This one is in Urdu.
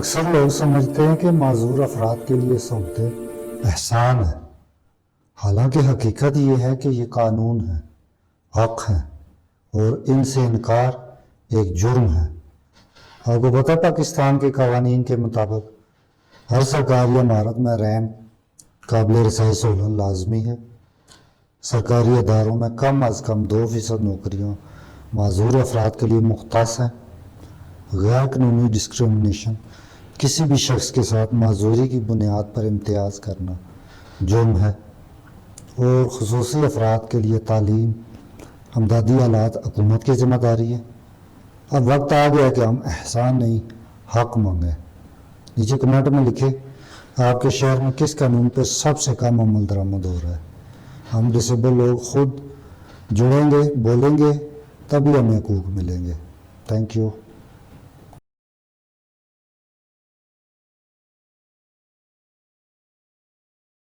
اکثر لوگ سمجھتے ہیں کہ معذور افراد کے لیے سہولتیں احسان ہے، حالانکہ حقیقت یہ ہے کہ یہ قانون ہے، حق ہے، اور ان سے انکار ایک جرم ہے۔ آپ کو پتہ پاکستان کے قوانین کے مطابق ہر سرکاری عمارت میں ریمپ قابل رسائی سہولت لازمی ہے۔ سرکاری اداروں میں کم از کم 2% نوکریاں معذور افراد کے لیے مختص ہیں۔ غیر قانونی ڈسکریمنیشن، کسی بھی شخص کے ساتھ معذوری کی بنیاد پر امتیاز کرنا جرم ہے، اور خصوصی افراد کے لیے تعلیم، امدادی آلات حکومت کی ذمہ داری ہے۔ اب وقت آ گیا کہ ہم احسان نہیں، حق مانگیں۔ نیچے کمنٹ میں لکھیں آپ کے شہر میں کس قانون پہ سب سے کم عمل درآمد ہو رہا ہے۔ ہم ڈسیبل لوگ خود جڑیں گے، بولیں گے، تبھی ہمیں حقوق ملیں گے۔ Thank you.